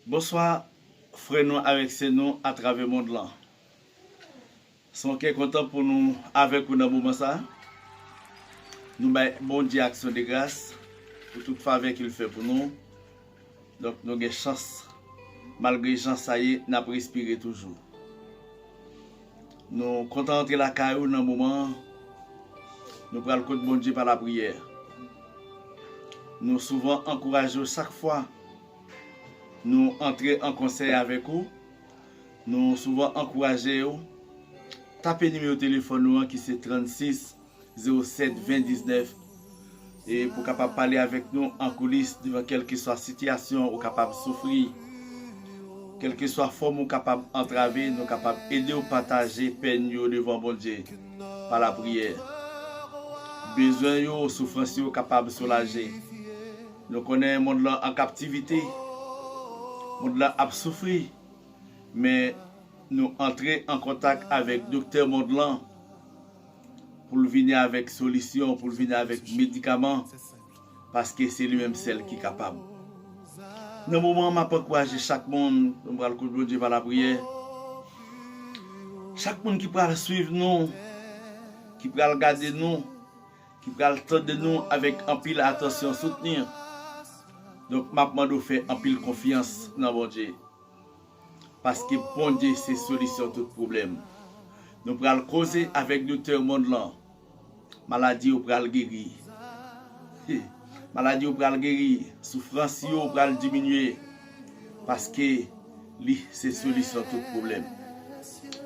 Bonsoir, frère nous avec nous à travers le monde là. Sont content pour nous avec nous dans le moment ça. Nous bon Dieu action de grâce pour toute faveur qu'il fait pour nous. Donc nous avons chance malgré gens ça y est, n'a respirer toujours. Nous content entrer la caillou dans le moment. Nous prenons le coup de bon Dieu par la prière. Nous souvent encourageons chaque fois nous entrer en conseil avec vous. Nous souvent encourageons tapez le numéro de téléphone qui c'est 36 07 20 19 et pour capable parler avec nous en coulisses devant quelle que soit situation ou capable souffrir, quelle que soit forme ou capable entraver, nous capable aider ou partager peine devant bon Dieu par la prière. Besoin yo souffrance yo capable soulager. Nous connaissons le monde là en captivité. Le monde là a souffert. Mais nous entrer en contact avec docteur Mondlan pour venir avec solution, pour venir avec médicaments, parce que c'est lui-même celle qui est capable. Dans le moment où je encourage chaque monde, nous allons le Dieu par la prière. Chaque monde qui peut suivre nous, qui peut regarder nous, qui peut attendre nous avec un pile attention, soutenir. Donc, je demande de faire un pile confiance dans mon Dieu. Parce que bon Dieu, c'est solution à tout problème. Nous allons causer avec le docteur Mondlan. Maladie, nous allons guérir. Maladie, nous allons guérir. Souffrance, nous allons diminuer. Parce que c'est solution à tout problème.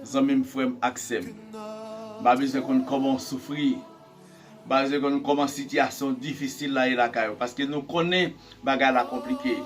Nous avons même frère accès. Nous avons besoin de comment souffrir. Nous avons besoin de comment situation difficile là et là. Parce que nous connaissons les choses compliquées.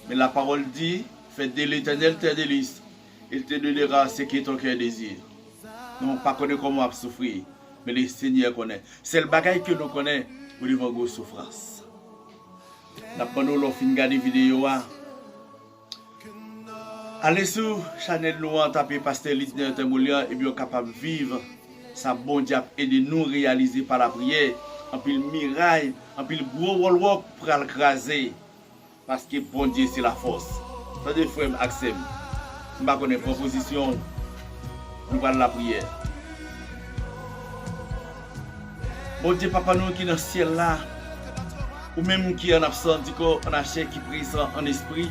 Mais la parole dit, fais de l'Éternel tes délices, il te donnera ce que ton cœur désire. Nous ne connaissons pas comment souffrir, mais le Seigneur connaît. C'est le bagage que nous connaissons pour les grosses souffrances. Nous avons fini de regarder la vidéo. Allez sur la chaîne Louan, tapez Pasteur Lidner Temoulian et bien capable de vivre. Ça bon Dieu et de nous réaliser par la prière. En pile miraille, en pile gros wall pour l'écraser. Parce que bon Dieu c'est la force. Ça des frères accès. Je ne connais pas proposition. Nous parlons de la prière. Bon Dieu papa nous qui est dans le ciel là. Ou même qui est en absence du corps, en chair qui présent en esprit.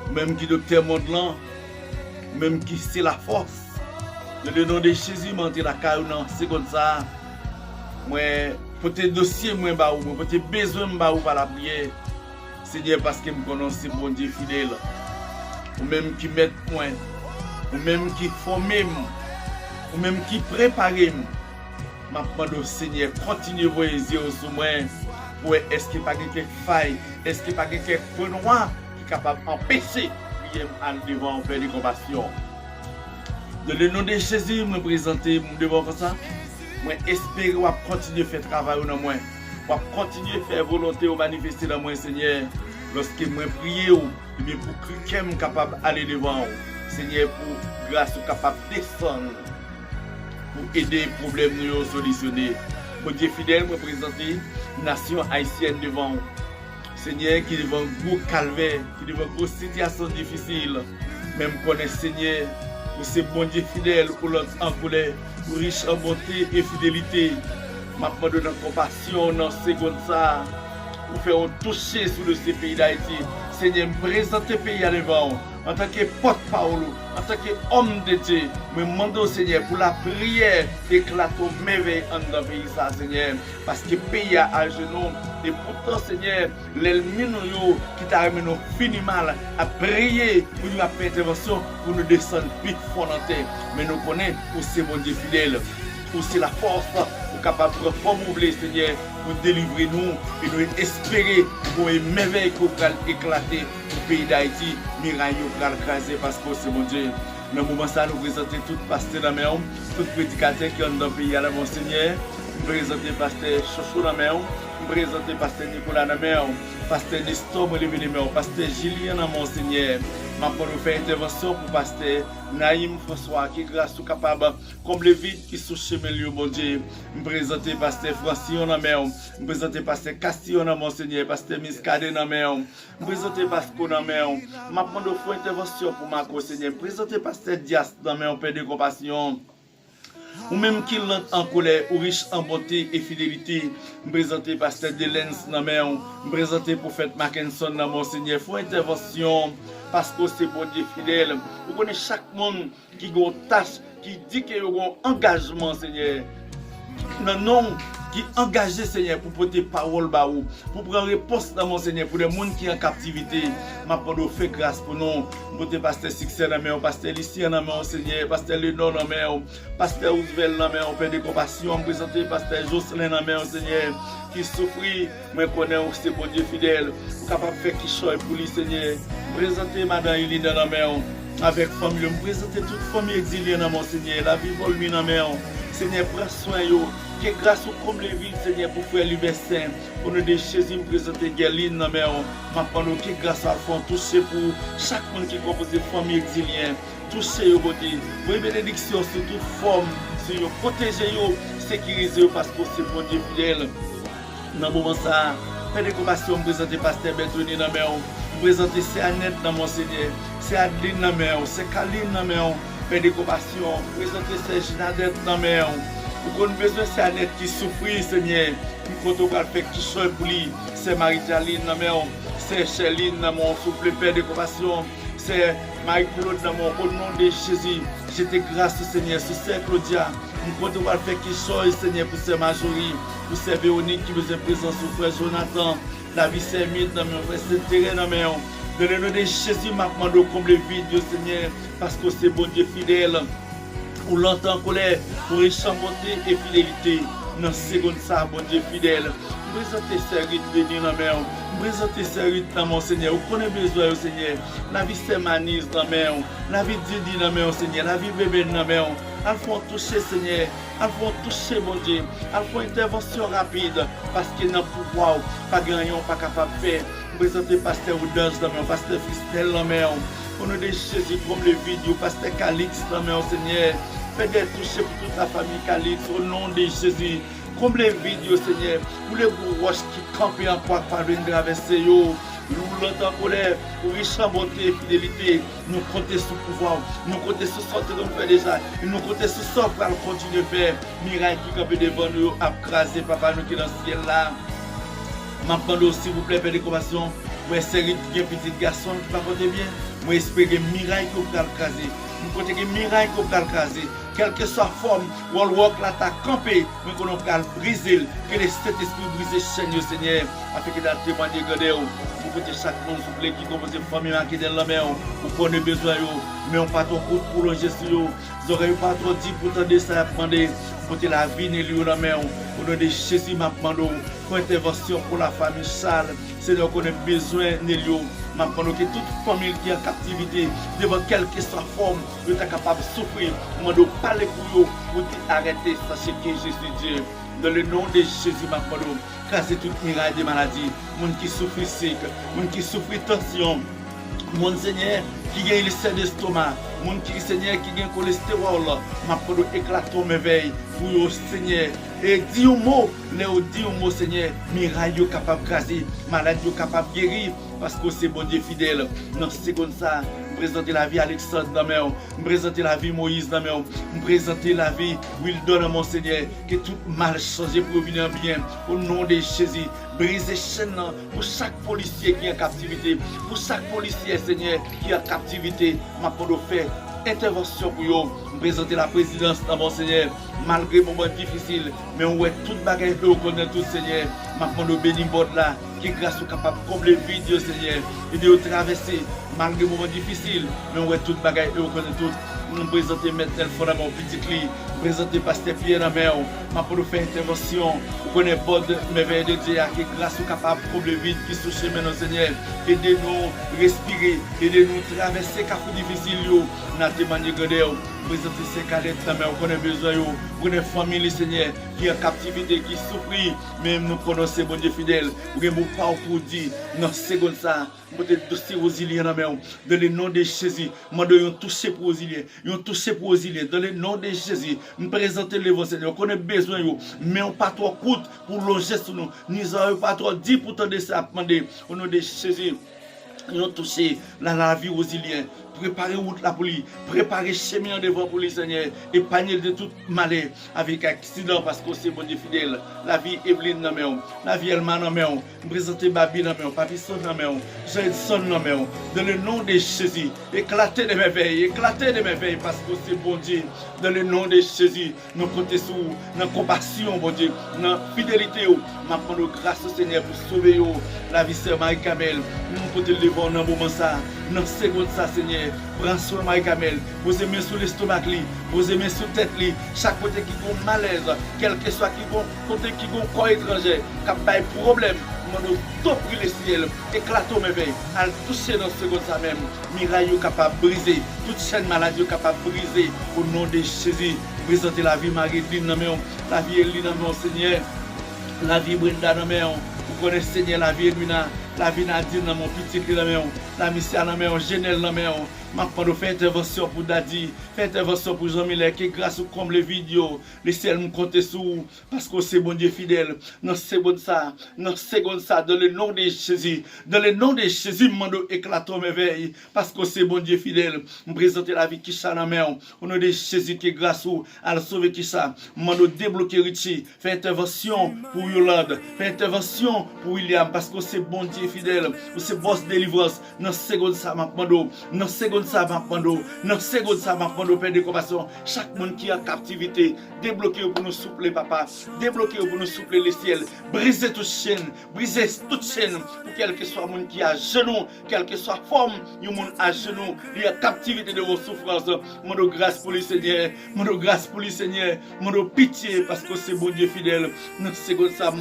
Ou même qui docteur Mondlan. Ou même qui c'est la force. Dans le nom de Jésus, je suis la caille dans seconde ça. Moi, pour tes dossiers, moi, pour tes besoins, par la prière. Seigneur, parce que je connais ce bon Dieu fidèle. Ou même qui met moi. Ou même qui forme. Ou même qui prépare. Je demande au Seigneur, continue à voir les yeux sur moi. Pour est-ce qu'il n'y a pas quelques failles? Est-ce qu'il n'y a pas quelques points noirs qui sont capables d'empêcher prier devant un Père de compassion? Dans le nom de Jésus, je me présente devant ça. Je espère continuer à faire travail dans moi. Je continuer à faire volonté ou manifester dans moi, Seigneur. Lorsque je prie, pour que je sois capable d'aller devant. Seigneur, pour grâce capable de descendre. Pour aider les problèmes à solutionner. Mon Dieu fidèle, me présenter une nation haïtienne devant. Seigneur, qui est devant un gros calvaire, qui est devant une grosse situation difficile. Même connaître, Seigneur, pour ce bon Dieu fidèle, pour l'autre en couleur, pour riche en bonté et fidélité. Je demande de compassion dans ce seconde ça, pour faire un toucher sur le pays d'Haïti. Seigneur, me présenter le pays à devant, en tant que porte-parole, en tant qu'homme de Dieu. Je demande au Seigneur pour la prière d'éclater merveille dans le pays, ça, Seigneur. Parce que le pays a à genoux. Et pourtant, Seigneur, l'ennemi qui t'a amené nous fini mal à prier pour nous faire intervention, pour nous descendre plus fort dans terre. Mais nous connaissons aussi mon Dieu fidèle, aussi la force pour capable de formuler, Seigneur, pour délivrer nous et nous espérer pour une merveille qui va éclater au pays d'Haïti, miraille qui va écraser parce que c'est mon Dieu. Dans le moment ça, nous présentons tout pasteur dans la main, tout prédicateur qui est dans le pays à la mon Seigneur. Nous présentons pasteur Chochou dans la main, nous présentons pasteur Nicolas dans la main, pasteur Nestor dans la main, pasteur Julien dans mon Seigneur. m'a pour faire intervention pour pasteur Naïm François qui grâce au capable combler vide qui sous chemin lieu mon Dieu. Me présenter pasteur Francillon dans main, me présenter pasteur Castillon dans mon Seigneur, pasteur Miscadé dans main, me présenter pasteur dans main. M'a pour faire intervention pour ma Seigneur, me présenter pasteur Dias dans main, Père de compassion. Ou même qui lente en colère, ou riche en bonté et fidélité, me présenter pasteur Delens dans main, me présenter prophète Mackinson dans mon Seigneur, faut intervention parce que c'est bon Dieu fidèle. Vous connaissez chaque monde qui a une tâche, qui dit qu'il y a un engagement, Seigneur. Non, non, qui est engagé, Seigneur, pour porter parole, pour prendre réponse dans mon Seigneur, pour les gens qui sont en captivité. Ma parole fait grâce pour nous. Pour te pasteur Succès dans main, pasteur Lucien dans main, Seigneur, pasteur Lénon dans main, pasteur Ousvel dans main, Père de compassion, présenter pasteur Jocelyn dans main, Seigneur, qui souffre, mais connaît aussi bon Dieu fidèle, capable de faire qui choisit pour lui, Seigneur. Présenter Madame Eline dans la main, avec famille, présenter toute famille exiliée dans mon Seigneur, la vie volée dans la main. Seigneur, prends soin yo, que grâce au comble les villes, Seigneur, pour faire liberté, pour nous de Jésus me présenter Guerline dans mer, ma pendant que grâce à fond toucher pour chaque monde qui compose famille exilienne, toucher yo beauté, pour bénédiction sur toute forme, sur yo, protéger yo, sécuriser yo parce que c'est bon Dieu fidèle. Dans le moment ça, Père de compassion, me présenter Pasteur Bertoni dans mer, me présenter c'est Annette dans mon Seigneur, c'est Adeline dans mer, c'est Kaline dans mer. Père de compassion, présenter Serge Nadette dans mer. Pour qu'on besoin c'est Annette qui souffre, Seigneur. Pour qu'on va faire qui choisit pour lui. C'est Marie-Jaline dans mer. C'est Cheline dans mon souffle, Père de compassion. C'est Marie-Claude dans mon au nom de Jésus. J'étais grâce au Seigneur, sur Sœur Claudia. Nous comptons pas faire qui choisit, Seigneur, pour Sœur Majorie, pour Sœur Véronique qui besoin de présence sur Frère Jonathan. La vie c'est Mide dans mon frère Saint-Thérèse dans mer. Dans le nom de Jésus, m'a demandé de combler vide, Dieu Seigneur, parce que c'est bon Dieu fidèle. Pour longtemps en colère, pour échanger bonté et fidélité. Dans seconde ça, bon Dieu fidèle. Présentez Sœur béni dans la mer. Présentez Sœur dans mon Seigneur. Vous connaissez besoin au Seigneur. La vie c'est Manise dans la mer. La vie Didi dans la mer, Seigneur. La vie bébé dans la mer. Elles font toucher, Seigneur. Elles font toucher, mon Dieu. Elles font intervention rapide. Parce qu'il n'a pouvoir, pas gagnant, pas capable de faire. Présenter Pasteur Oudange dans mon Pasteur Christelle dans mer. Au nom de Jésus, comme le vidéo, Pasteur Calix dans mer, Seigneur. Faites des toucher pour toute la famille Calix. Au nom de Jésus. Comme les vidéos, Seigneur. Pour les roches qui campent en quoi parvenir traverser. Nous longtemps en colère, pour riche en bonté et fidélité, nous comptons sur le pouvoir, nous comptons sur ce que nous faisons déjà, et nous comptons sur ce qu'on va continuer à faire. Miracle qui campe devant nous, à craser, papa, nous qui est dans le ciel là. M'attendons, s'il vous plaît, Père de compassion, pour une série de petits garçons qui ne portent bien, moi espérer miracle qui va craser. Nous comptons que miracle qui va craser. Quelle que soit la forme, Wall Walk là t'a campé, mais qu'on a brisé, que les sept esprits brisés chaîne, Seigneur, afin que dans témoigner de pour côté chaque monde, s'il vous plaît, qui compose une famille qui est dans la mer, pour qu'on ait besoin, mais on pas trop pour longer sur eux, vous n'aurez pas trop dit pour tendre ça à demander, pour que la vie n'est dans la mer, pour nous de Jésus m'a demandé, pour intervention pour la famille Charles, Seigneur, qu'on a besoin de lui. M'a demandé que toute famille qui est en captivité, devant quelle que soit la forme, est capable de souffrir, m'a demandé parler pour eux, pour arrêter, sachez que Jésus Dieu. Dans le nom de Jésus, ma parole, casser toute miraille de maladie, monde qui souffre sick, monde qui souffre tension, mon Seigneur qui a ulcère d'estomac, mon Seigneur qui a cholestérol, ma parole éclate ton merveille pour le Seigneur. Et dis un mot, dis un mot, Seigneur, miraille capable de craser, maladie capable de guérir, parce que c'est bon Dieu fidèle. Non, c'est comme ça. Présenter la vie Alexandre dans mer, présenter la vie Moïse dans mer, présenter la vie Wildon dans mon Seigneur, que tout mal changé pour venir bien, au nom de Jésus, briser chaîne pour chaque policier qui est en captivité, pour chaque policier Seigneur qui est en captivité, ma pour faire intervention pour eux, présenter la présidence dans mon Seigneur, malgré les moments difficiles, mais on voit toute bagaille que vous connaissez tout Seigneur, ma pour nous bénir là, qui grâce au capable de combler le vide Seigneur, et de traverser malgré les moments difficiles, mais on voit toute bagaille que vous connaissez tout. Nous présenter maintenant le mon petit lit, présenter Pasteur Pierre dans la mer, pour nous faire intervention, vous connaissez bon merveille de Dieu qui grâce au capable de combler le vide qui sous chemin dans Seigneur, aidez-nous respirer, aidez-nous traverser les cas difficiles, nous témoigner de Dieu. Présenter ces cadettes, mais on connaît besoin, on connaît famille, Seigneur, qui est en captivité, qui souffre, même nous connaissons bon Dieu fidèle, ou bien nous pas pour dire, non, c'est comme ça, Mettez dossier Rosilien dans main. Dans le nom de Jésus, mando yon touché pour Rosilien. Yon touché pour Rosilien. Dans le nom de Jésus, nous présentons les vos Seigneur. On connaît besoin yo, mais on pas trop coûte pour loger sur nous. Nous avons pas trop 10% de ça à demander. Au nom de Jésus, nous touché la vie Rosilien. Préparez route là pour lui, préparez chemin devant pour lui, Seigneur, épargnez de tout malheur avec accident parce que c'est bon Dieu fidèle. La vie Evelyne dans main, la vie Elman dans main, présenter Babi dans main, Papi Son dans main, Son dans main. Dans le nom de Jésus, éclatez de merveilles, parce que c'est bon Dieu. Dans le nom de Jésus, nous comptons sur la compassion, bon Dieu, dans la fidélité. Ma prendre grâce au Seigneur pour sauver la vie de Marie-Camel. Nous comptons le devant dans un moment ça, dans une seconde ça, Seigneur. Prends soin de Marie-Camel, posez main sur l'estomac, posez main sur la tête, chaque côté qui a malaise, quel que soit côté qui a un corps étranger, qui a des problèmes, nous top le ciel, éclatons mes veilles, à toucher dans ce seconde ça même, miraille capable de briser, toute chaîne maladie capable de briser, au nom de Jésus, présenter la vie Marie-Line dans la vie Eline dans Seigneur, la vie Brenda dans vous connaissez Seigneur la vie Edwina, la vie Nadine dans mon petit dans la mission dans mon Genel dans ma prendre faire intervention pour Daddy, faire intervention pour Jean-Miller qui grâce au comble vidéo, les ciels me compter sur parce que c'est bon Dieu fidèle. Dans seconde ça, dans le nom de Jésus, dans le nom de Jésus, mando éclatons mes veilles parce que c'est bon Dieu fidèle. Me présenter la vie qui dans main, au nom de Jésus qui grâce à le sauver qui ça, mando débloquer Richie, faire intervention pour Yolande, faire intervention pour William parce que c'est bon Dieu fidèle, c'est boss délivrance. Dans seconde ça, mando, dans seconde ça va prendre, dans seconde ça va prendre Père de compassion, chaque monde qui est en captivité, débloquer pour nous souffler papa, débloquer pour nous souffler les ciels, briser toute chaîne, pour quel que soit le monde qui est à genoux, quelle que soit forme, il y a monde à genoux, il y a captivité de vos souffrances, mon grâce pour le Seigneur, mon grâce pour le Seigneur, mon pitié parce que c'est bon Dieu fidèle, dans seconde ça,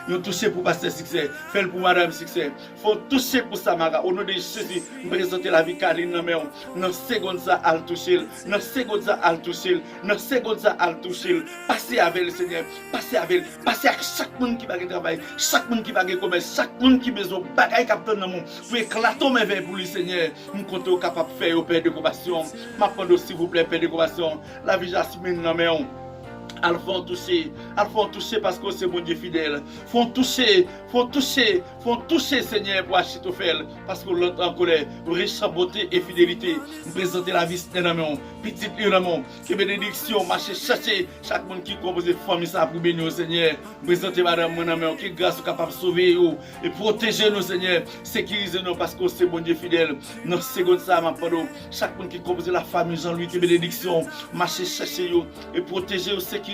nous toucher pour passer succès, faire pour madame succès, faut toucher pour Samara, au nom de Jésus, présenter la vie Caline dans main. Dans seconde ça à le toucher, dans seconde ça à le toucher, dans seconde ça à le toucher. Passez avec le Seigneur, passez avec chaque monde qui va travailler, chaque monde qui va commerce, chaque monde qui besoin bagaille capteur dans mon pour éclater mes veilles pour le Seigneur. Nous comptons capable faire au Père de compassion. M'appelle s'il vous plaît Père de compassion. La vie Jasmine dans main. Elles font toucher parce que c'est bon Dieu fidèle. Font toucher Seigneur pour Achitophel parce que l'autre en colère, riche en beauté et fidélité. Présenter la vie dans mon petite urnement, que bénédiction, marcher chercher chaque monde qui compose famille ça pour bénir au Seigneur. Présenter madame mon ami qui grâce capable de sauver et protéger nous Seigneur, sécuriser nous parce que c'est bon Dieu fidèle. Dans seconde ça m'a pardon, chaque monde qui compose la famille Jean-Louis qui bénédiction, marcher chercher et protéger au sécuriser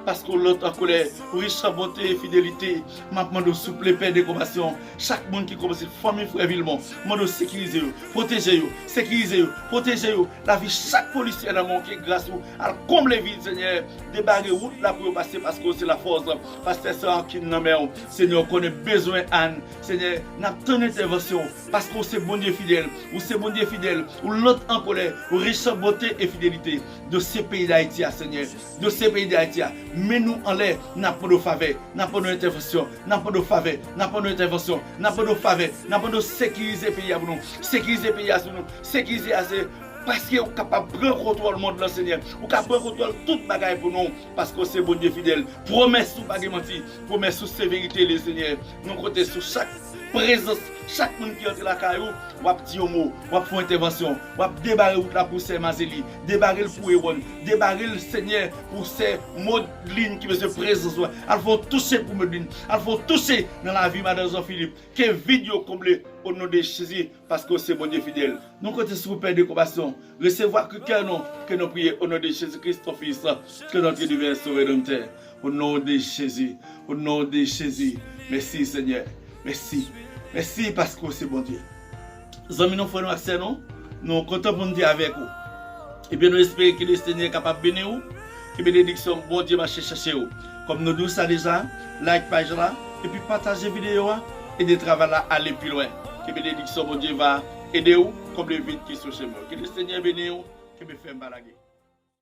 parce que l'autre en colère, riche en bonté et fidélité. M'a demandé souple Père de compassion. Chaque monde qui commence famille frère Villemont, m'a sécuriser, protéger, sécuriser, protéger la vie chaque policier dans mon qui grâce à combler vide Seigneur, débarrer route là pour passer parce que c'est la force. Pasteur ça qui n'a pas Seigneur connaît besoin Anne. Seigneur, n'a ton intervention parce que c'est bon Dieu fidèle, ou c'est bon Dieu fidèle, ou l'autre en colère, ou riche en beauté et fidélité de ce pays d'Haïti Seigneur, de ce pays d'Haïti. Mais nous en l'air, n'a pas de faveur, n'a pas d'intervention, n'a pas de faveur, n'a pas d'intervention, n'a pas de faveur, n'a pas de sécuriser le pays pour nous, sécuriser le pays pour nous, sécuriser assez. Parce que vous êtes capable de prendre contrôle du monde, le Seigneur. Vous êtes capable de prendre contrôle de toute bagaille pour nous. Parce que c'est bon Dieu fidèle. Promesse ou pas de mentir. Promesse ou sévérité, le Seigneur. Nous comptons sur chaque présence, chaque monde qui entre la caillou, ou a petit mot, ou a faire intervention, ou a débarrer la pour ces Mazeli, débarrer le pour Ewan, débarrer le Seigneur pour ces mots de ligne qui veut se présenter. Elles vont toucher pour Medine. Elles vont toucher dans la vie, Madame Jean-Philippe. Que vidéo comblée au nom de Jésus, parce que c'est bon Dieu fidèle. Nous comptons sur vous, Père de compassion. Recevoir que nous prions au nom de Jésus-Christ, ton Fils, que notre divin sauveur de terre. Au nom de Jésus, au nom de Jésus. Merci Seigneur. Merci. Merci parce que c'est bon Dieu. Nous amis, nous faisons accès, nous sommes contents pour nous dire avec vous. Et bien nous espérons que le Seigneur est capable de bénir vous. Que bénédiction, bon Dieu, va chercher vous. Comme nous disons ça déjà, like page là, et puis partagez la vidéo et de travail là, aller plus loin. Que bénédiction, bon Dieu, va aider vous comme le vide qui est sur chemin. Que le Seigneur bénisse vous, que me fait balaguer.